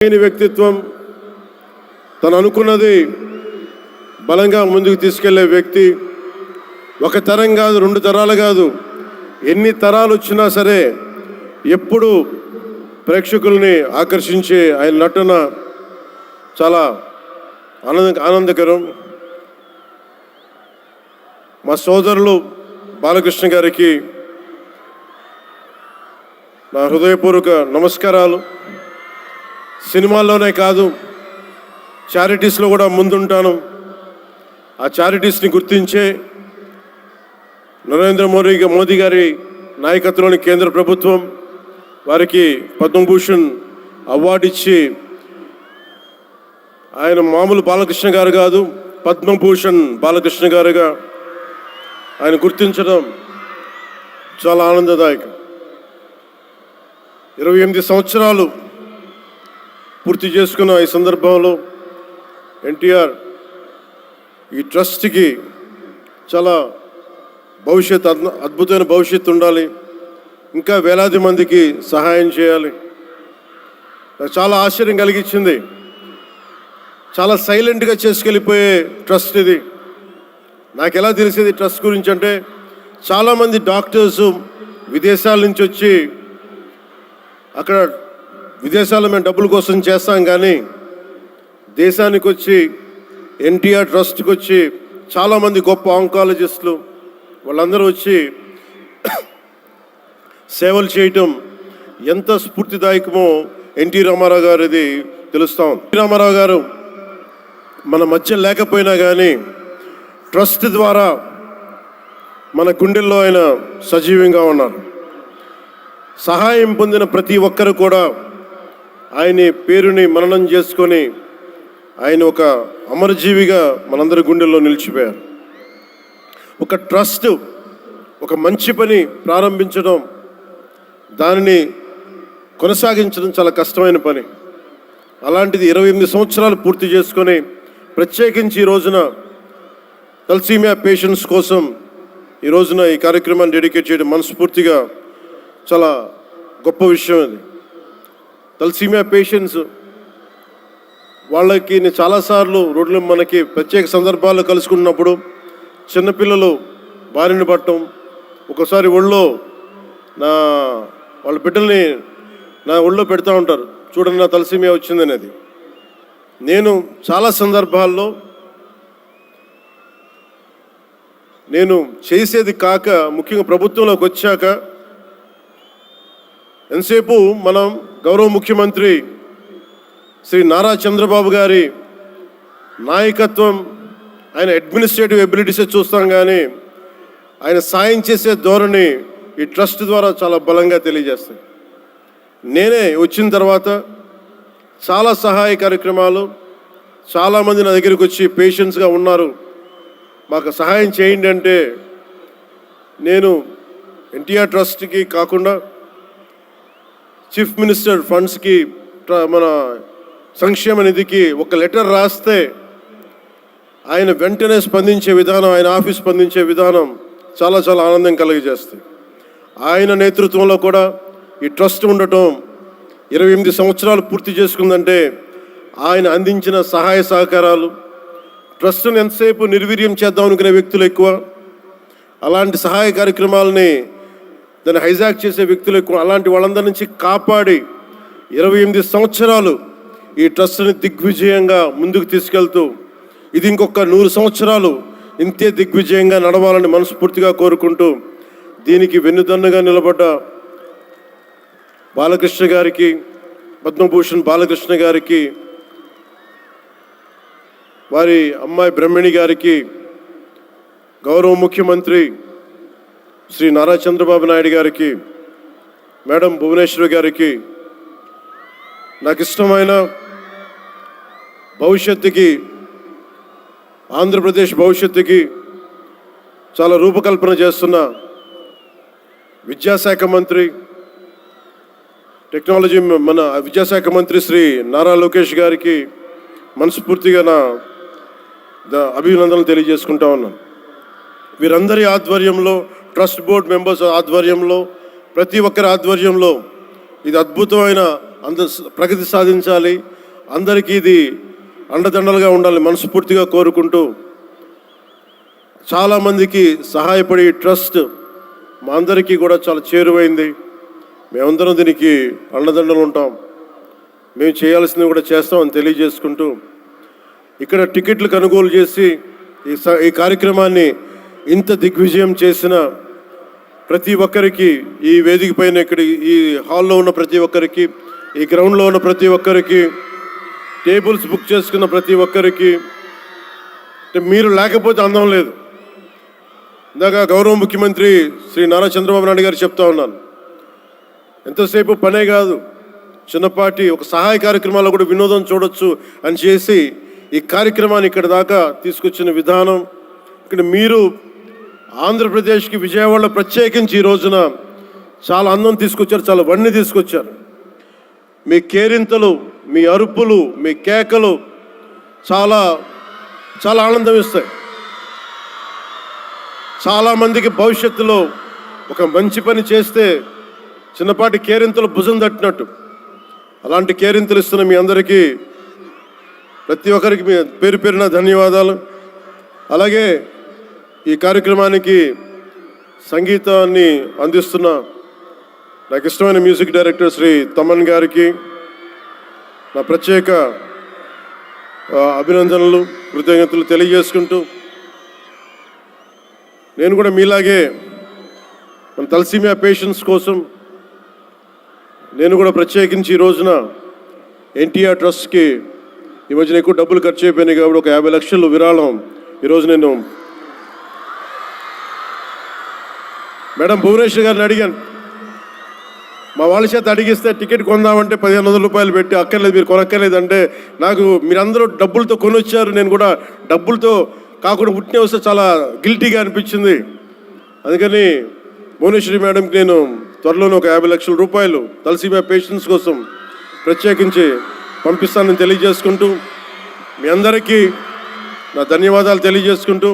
వ్యక్తిత్వం, తను అనుకున్నది బలంగా ముందుకు తీసుకెళ్లే వ్యక్తి. ఒక తరం కాదు, 2 తరాలు కాదు, ఎన్ని తరాలు వచ్చినా సరే ఎప్పుడు ప్రేక్షకుల్ని ఆకర్షించే ఆయన నటన చాలా ఆనందకరం. మా సోదరులు బాలకృష్ణ గారికి నా హృదయపూర్వక నమస్కారాలు. సినిమాల్లోనే కాదు, చారిటీస్లో కూడా ముందుంటాను. ఆ చారిటీస్ని గుర్తించే నరేంద్ర మోదీ గారి నాయకత్వంలోని కేంద్ర ప్రభుత్వం వారికి పద్మభూషణ్ అవార్డు ఇచ్చి, ఆయన మామూలు బాలకృష్ణ గారు కాదు, పద్మభూషణ్ బాలకృష్ణ గారుగా ఆయన గుర్తించడం చాలా ఆనందదాయకం. 28 సంవత్సరాలు పూర్తి చేసుకున్న ఈ సందర్భంలో ఎన్టీఆర్ ఈ ట్రస్ట్కి చాలా అద్భుతమైన భవిష్యత్తు ఉండాలి, ఇంకా వేలాది మందికి సహాయం చేయాలి. నాకు చాలా ఆశ్చర్యం కలిగించింది. చాలా సైలెంట్గా చేసుకెళ్ళిపోయే ట్రస్ట్ ఇది. నాకు ఎలా తెలిసేది ట్రస్ట్ గురించి అంటే, చాలామంది డాక్టర్సు విదేశాల నుంచి వచ్చి అక్కడ విదేశాల్లో మేము డబ్బుల కోసం చేస్తాం, కానీ దేశానికి వచ్చి ఎన్టీఆర్ ట్రస్ట్కి వచ్చి చాలామంది గొప్ప ఆంకాలజిస్టులు వాళ్ళందరూ వచ్చి సేవలు చేయటం ఎంత స్ఫూర్తిదాయకమో ఎన్టీ రామారావు గారిది తెలుస్తాం. ఎన్టీ రామారావు గారు మన మధ్య లేకపోయినా కానీ ట్రస్ట్ ద్వారా మన గుండెల్లో ఆయన సజీవంగా ఉన్నారు. సహాయం పొందిన ప్రతి ఒక్కరు కూడా ఆయన పేరుని మననం చేసుకొని ఆయన ఒక అమరజీవిగా మనందరి గుండెల్లో నిలిచిపోయారు. ఒక ట్రస్ట్, ఒక మంచి పని ప్రారంభించడం, దానిని కొనసాగించడం చాలా కష్టమైన పని. అలాంటిది 28 సంవత్సరాలు పూర్తి చేసుకొని, ప్రత్యేకించి ఈ రోజున తలసీమియా పేషెంట్స్ కోసం ఈ రోజున ఈ కార్యక్రమాన్ని డెడికేట్ చేయడం మనస్ఫూర్తిగా చాలా గొప్ప విషయం. అది తలసీమియా పేషెంట్స్ వాళ్ళకి నేను చాలాసార్లు రోడ్లు మనకి ప్రత్యేక సందర్భాల్లో కలుసుకున్నప్పుడు చిన్నపిల్లలు బారిన పడటం, ఒకసారి ఒళ్ళో వాళ్ళ బిడ్డల్ని నా ఒళ్ళో పెడతా ఉంటారు, చూడండి నా తలసీమియా వచ్చిందనేది. నేను చాలా సందర్భాల్లో నేను చేసేది కాక, ముఖ్యంగా ప్రభుత్వంలోకి వచ్చాక ఎంతసేపు మనం గౌరవ ముఖ్యమంత్రి శ్రీ నారా చంద్రబాబు గారి నాయకత్వం, ఆయన అడ్మినిస్ట్రేటివ్ ఎబిలిటీసే చూస్తాం, కానీ ఆయన సాయం చేసే ధోరణి ఈ ట్రస్ట్ ద్వారా చాలా బలంగా తెలియజేస్తాయి. నేనే వచ్చిన తర్వాత చాలా సహాయ కార్యక్రమాలు, చాలామంది నా దగ్గరికి వచ్చి పేషెంట్స్గా ఉన్నారు, మాకు సహాయం చేయండి అంటే, నేను ఎన్టీఆర్ ట్రస్ట్కి కాకుండా చీఫ్ మినిస్టర్ ఫండ్స్కి, మన సంక్షేమ నిధికి ఒక లెటర్ రాస్తే ఆయన వెంటనే స్పందించే విధానం, ఆయన ఆఫీస్ స్పందించే విధానం చాలా చాలా ఆనందం కలిగజేస్తుంది. ఆయన నేతృత్వంలో కూడా ఈ ట్రస్ట్ ఉండటం 28 సంవత్సరాలు పూర్తి చేసుకుందంటే ఆయన అందించిన సహాయ సహకారాలు, ట్రస్ట్ను ఎంతసేపు నిర్వీర్యం చేద్దాం అనుకునే వ్యక్తులు ఎక్కువ, అలాంటి సహాయ కార్యక్రమాలని దాన్ని హైజాక్ చేసే వ్యక్తులు ఎక్కువ. అలాంటి వాళ్ళందరి నుంచి కాపాడి 28 సంవత్సరాలు ఈ ట్రస్ట్ని దిగ్విజయంగా ముందుకు తీసుకెళ్తూ, ఇది ఇంకొక 100 సంవత్సరాలు ఇంతే దిగ్విజయంగా నడవాలని మనస్ఫూర్తిగా కోరుకుంటూ, దీనికి వెన్నుదన్నుగా నిలబడ్డ బాలకృష్ణ గారికి, పద్మభూషణ్ బాలకృష్ణ గారికి, వారి అమ్మాయి బ్రహ్మణి గారికి, గౌరవ ముఖ్యమంత్రి శ్రీ నారా చంద్రబాబు నాయుడు గారికి, మేడం భువనేశ్వరి గారికి, నాకు ఇష్టమైన భవిష్యత్తుకి, ఆంధ్రప్రదేశ్ భవిష్యత్తుకి చాలా రూపకల్పన చేస్తున్న విద్యాశాఖ మంత్రి, టెక్నాలజీ మన విద్యాశాఖ మంత్రి శ్రీ నారా లోకేష్ గారికి మనస్ఫూర్తిగా నా అభినందనలు తెలియజేసుకుంటా ఉన్నాను. వీరందరి ఆధ్వర్యంలో, ట్రస్ట్ బోర్డ్ మెంబర్స్ ఆధ్వర్యంలో, ప్రతి ఒక్కరి ఆధ్వర్యంలో ఇది అద్భుతమైన ప్రగతి సాధించాలి, అందరికీ ఇది అండదండలుగా ఉండాలి మనస్ఫూర్తిగా కోరుకుంటూ, చాలామందికి సహాయపడి ట్రస్ట్ మా అందరికీ కూడా చాలా చేరువైంది. మేమందరం దీనికి అండదండలు ఉంటాం, మేము చేయాల్సింది కూడా చేస్తామని తెలియజేసుకుంటూ, ఇక్కడ టికెట్లు కొనుగోలు చేసి ఈ కార్యక్రమాన్ని ఇంత దిగ్విజయం చేసిన ప్రతి ఒక్కరికి, ఈ వేదిక పైన ఇక్కడ ఈ హాల్లో ఉన్న ప్రతి ఒక్కరికి, ఈ గ్రౌండ్లో ఉన్న ప్రతి ఒక్కరికి, టేబుల్స్ బుక్ చేసుకున్న ప్రతి ఒక్కరికి, మీరు లేకపోతే అందం లేదు. ఇందాక గౌరవ ముఖ్యమంత్రి శ్రీ నారా చంద్రబాబు నాయుడు గారు చెప్తా ఉన్నాను, ఎంతసేపు పనే కాదు, చిన్నపాటి ఒక సహాయ కార్యక్రమాల్లో కూడా వినోదం చూడొచ్చు అని చేసి ఈ కార్యక్రమాన్ని ఇక్కడ దాకా తీసుకొచ్చిన విధానం, ఇక్కడ మీరు ఆంధ్రప్రదేశ్కి విజయవాడలో ప్రత్యేకించి ఈ రోజున చాలా అందం తీసుకొచ్చారు, చాలా వన్ని తీసుకొచ్చారు. మీ కేరింతలు, మీ అరుపులు, మీ కేకలు చాలా చాలా ఆనందం ఇస్తాయి. చాలామందికి భవిష్యత్తులో ఒక మంచి పని చేస్తే చిన్నపాటి కేరింతలు భుజం తట్టినట్టు, అలాంటి కేరింతలు ఇస్తున్న మీ అందరికీ ప్రతి ఒక్కరికి మీ పేరు పేరున ధన్యవాదాలు. అలాగే ఈ కార్యక్రమానికి సంగీతాన్ని అందిస్తున్న నాకు ఇష్టమైన మ్యూజిక్ డైరెక్టర్ శ్రీ తమన్ గారికి నా ప్రత్యేక అభినందనలు, కృతజ్ఞతలు తెలియజేసుకుంటూ, నేను కూడా మీలాగే మన తలసీమియా పేషెంట్స్ కోసం నేను కూడా ప్రత్యేకించి ఈ రోజున ఎన్టీఆర్ ట్రస్ట్కి ఈ మధ్యన ఎక్కువ డబ్బులు ఖర్చు అయిపోయినాయి కాబట్టి ఒక 50 లక్షలు విరాళం ఈరోజు నేను మేడం భువనేశ్వర్ గారిని అడిగాను. మా వాళ్ళ చేత అడిగిస్తే టికెట్ కొందామంటే 1500 రూపాయలు పెట్టి, అక్కర్లేదు మీరు కొనక్కర్లేదు అంటే, నాకు మీరందరూ డబ్బులతో కొనొచ్చారు, నేను కూడా డబ్బులతో కాకుండా పుట్టిన వస్తే చాలా గిల్టీగా అనిపించింది. అందుకని భువనేశ్వరి మేడంకి నేను త్వరలోనే ఒక 50 లక్షల రూపాయలు తలసీమియా పేషెంట్స్ కోసం ప్రత్యేకించి పంపిస్తానని తెలియజేసుకుంటూ, మీ అందరికీ నా ధన్యవాదాలు తెలియజేసుకుంటూ